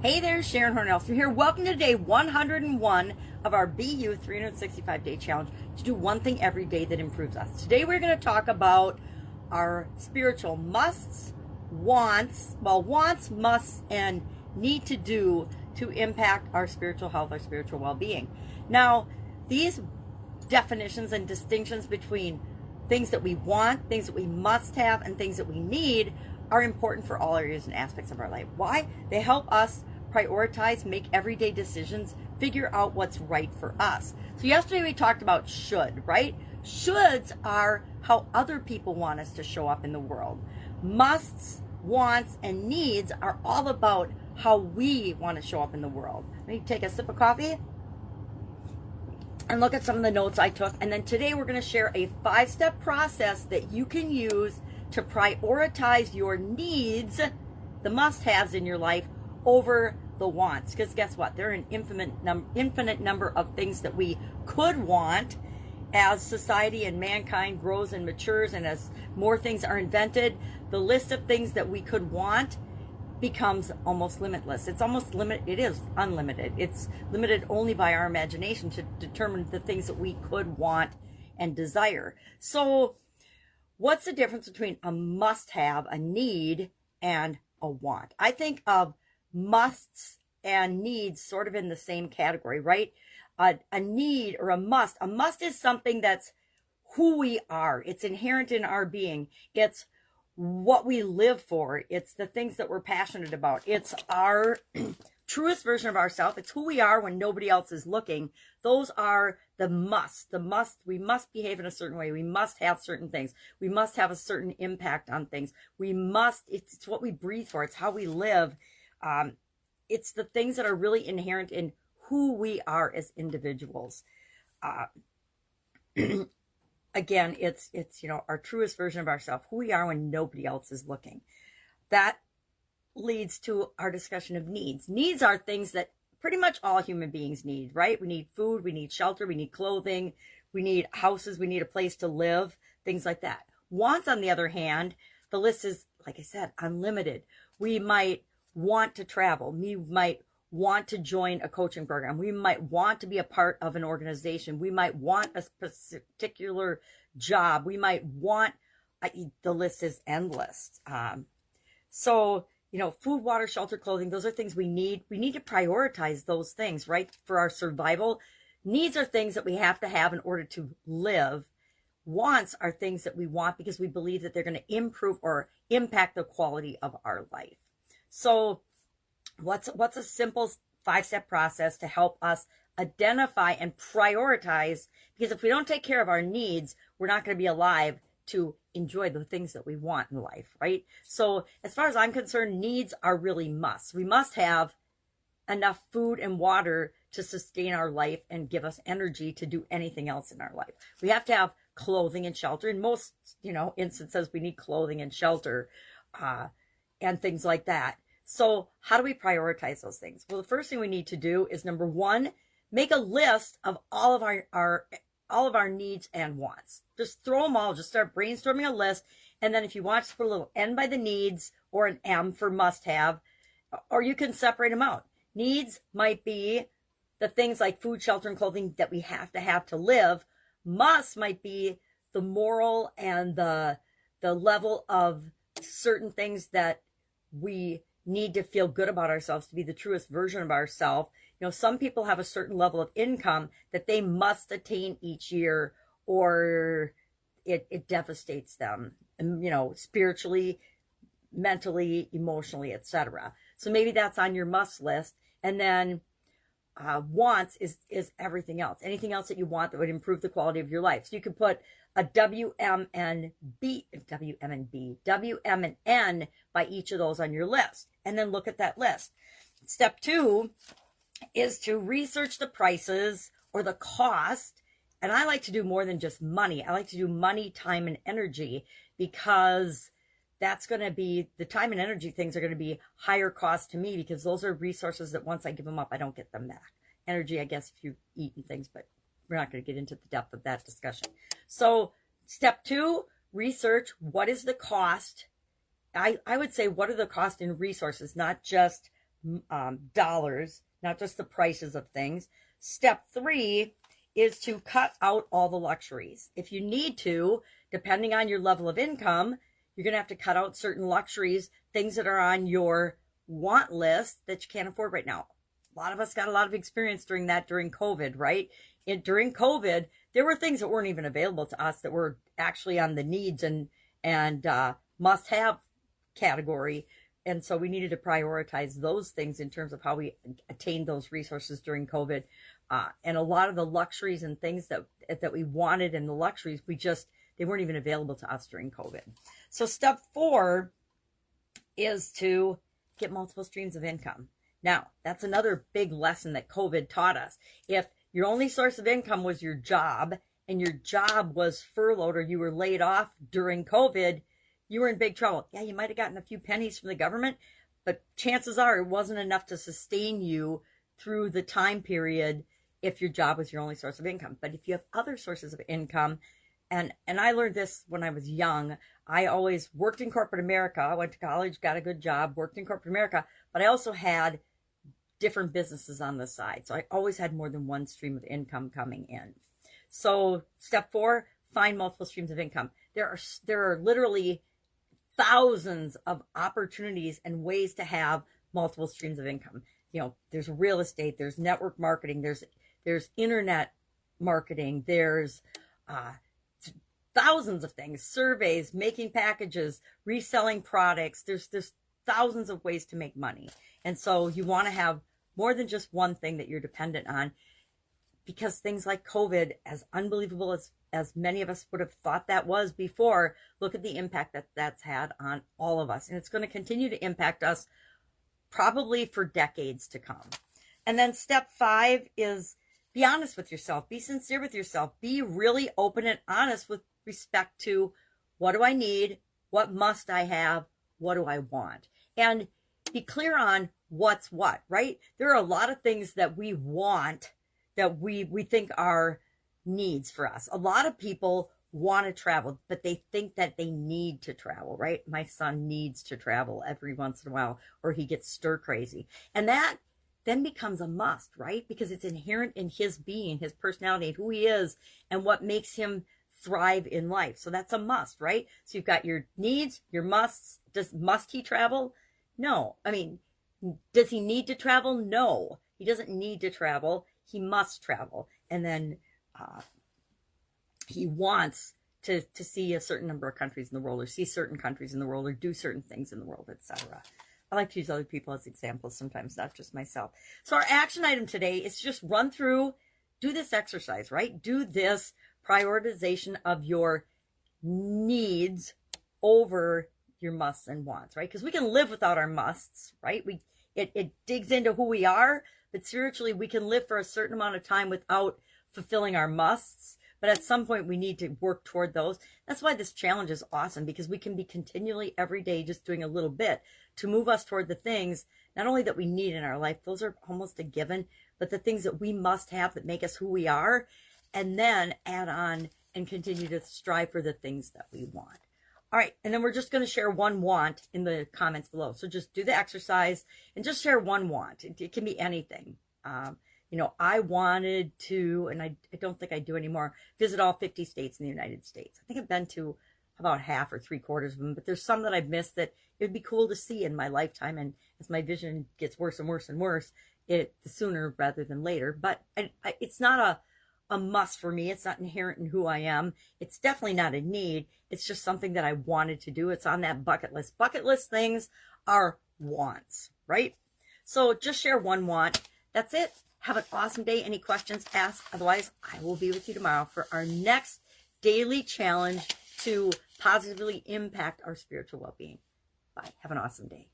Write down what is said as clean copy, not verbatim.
Hey there, Sharon Horne-Ellstrom here. Welcome to day 101 of our BU 365-day challenge to do one thing every day that improves us. Today we're going to talk about our spiritual musts, wants, musts, and need to do to impact our spiritual health, our spiritual well-being. Now, these definitions and distinctions between things that we want, things that we must have, and things that we need are important for all areas and aspects of our life. Why? They help us prioritize, make everyday decisions, figure out what's right for us. So yesterday we talked about should, right? Shoulds are how other people want us to show up in the world. Musts, wants, and needs are all about how we want to show up in the world. Let me take a sip of coffee and look at some of the notes I took. And then today we're going to share a 5-step process that you can use to prioritize your needs, the must-haves in your life, over the wants. Because guess what? There are an infinite number of things that we could want as society and mankind grows and matures, and as more things are invented, the list of things that we could want becomes almost limitless. It's almost it is unlimited. It's limited only by our imagination to determine the things that we could want and desire. So what's the difference between a must-have, a need, and a want? I think of musts and needs sort of in the same category, right? A need or a must is something that's who we are. It's inherent in our being. It's what we live for. It's the things that we're passionate about. It's our truest version of ourselves. It's who we are when nobody else is looking. Those are the must. We must behave in a certain way. We must have certain things. We must have a certain impact on things. It's what we breathe for. It's how we live. It's the things that are really inherent in who we are as individuals. Again, it's our truest version of ourselves, who we are when nobody else is looking. That leads to our discussion of needs. Needs are things that pretty much all human beings need, right? We need food, we need shelter, we need clothing, we need houses, we need a place to live, things like that. Wants, on the other hand, the list is, like I said, unlimited. We might want to travel. We might want to join a coaching program. We might want to be a part of an organization. We might want a particular job. We might want, the list is endless. So, food, water, shelter, clothing, those are things we need. We need to prioritize those things, right? For our survival. Needs are things that we have to have in order to live. Wants are things that we want because we believe that they're going to improve or impact the quality of our life. So what's a simple 5-step process to help us identify and prioritize? Because if we don't take care of our needs, we're not going to be alive to enjoy the things that we want in life, right? So as far as I'm concerned, needs are really musts. We must have enough food and water to sustain our life and give us energy to do anything else in our life. We have to have clothing and shelter. In most, instances, we need clothing and shelter and things like that. So how do we prioritize those things? Well, the first thing we need to do is, number one, make a list of all of our needs and wants. Just throw them all. Just start brainstorming a list. And then if you want to put a little N by the needs or an M for must have, or you can separate them out. Needs might be the things like food, shelter, and clothing that we have to live. Must might be the moral and the level of certain things that we need to feel good about ourselves to be the truest version of ourselves. Some people have a certain level of income that they must attain each year, or it devastates them, spiritually, mentally, emotionally, etc. So maybe that's on your must list. And then wants is everything else, anything else that you want that would improve the quality of your life. So you could put a W, M, and N by each of those on your list, and then look at that list. Step 2 is to research the prices or the cost. And I like to do more than just money. I like to do money, time, and energy, because that's going to be, the time and energy things are going to be higher cost to me, because those are resources that once I give them up, I don't get them back. Energy, I guess, if you eat and things, but we're not going to get into the depth of that discussion. So step 2, research what is the cost. I would say, what are the cost in resources, not just dollars, not just the prices of things. Step 3 is to cut out all the luxuries. If you need to, depending on your level of income, you're going to have to cut out certain luxuries, things that are on your want list that you can't afford right now. A lot of us got a lot of experience during COVID, right? During COVID, there were things that weren't even available to us that were actually on the needs and must-have category. And so we needed to prioritize those things in terms of how we attained those resources during COVID. And a lot of the luxuries and things that we wanted and the luxuries, they weren't even available to us during COVID. So step 4 is to get multiple streams of income. Now, that's another big lesson that COVID taught us. If your only source of income was your job and your job was furloughed or you were laid off during COVID, you were in big trouble. Yeah, you might have gotten a few pennies from the government, but chances are it wasn't enough to sustain you through the time period if your job was your only source of income. But if you have other sources of income, and I learned this when I was young, I always worked in corporate America. I went to college, got a good job, worked in corporate America, but I also had different businesses on the side. So I always had more than one stream of income coming in. So step 4, find multiple streams of income. There are literally thousands of opportunities and ways to have multiple streams of income. You know, there's real estate, there's network marketing, there's internet marketing, there's thousands of things, surveys, making packages, reselling products. There's thousands of ways to make money. And so you want to have more than just one thing that you're dependent on, because things like COVID, as unbelievable as many of us would have thought that was before, look at the impact that's had on all of us. And it's going to continue to impact us probably for decades to come. And then step 5 is be honest with yourself. Be sincere with yourself. Be really open and honest with respect to what do I need? What must I have? What do I want? And be clear on what's what, right? There are a lot of things that we want that we think are needs for us. A lot of people want to travel, but they think that they need to travel, right? My son needs to travel every once in a while or he gets stir crazy. And that then becomes a must, right? Because it's inherent in his being, his personality, who he is, and what makes him thrive in life. So that's a must, right? So you've got your needs, your musts. Must he travel? No. I mean, does he need to travel? No. He doesn't need to travel. He must travel. And then he wants to see a certain number of countries in the world, or see certain countries in the world, or do certain things in the world, etc. I like to use other people as examples sometimes, not just myself. So our action item today is just run through, do this exercise, right? Do this prioritization of your needs over your musts and wants, right? Because we can live without our musts, right? It digs into who we are, but spiritually we can live for a certain amount of time without fulfilling our musts. But at some point we need to work toward those. That's why this challenge is awesome, because we can be continually every day just doing a little bit to move us toward the things, not only that we need in our life, those are almost a given, but the things that we must have that make us who we are, and then add on and continue to strive for the things that we want. All right, and then we're just going to share one want in the comments below. So just do the exercise and just share one want. It can be anything. You know, I wanted to, and I don't think I do anymore, visit all 50 states in the United States. I think I've been to about half or 3/4 of them, but there's some that I've missed that it would be cool to see in my lifetime. And as my vision gets worse and worse and worse, the sooner rather than later. But it's not a must for me. It's not inherent in who I am. It's definitely not a need. It's just something that I wanted to do. It's on that bucket list. Bucket list things are wants, right? So just share one want. That's it. Have an awesome day. Any questions, ask. Otherwise, I will be with you tomorrow for our next daily challenge to positively impact our spiritual well-being. Bye. Have an awesome day.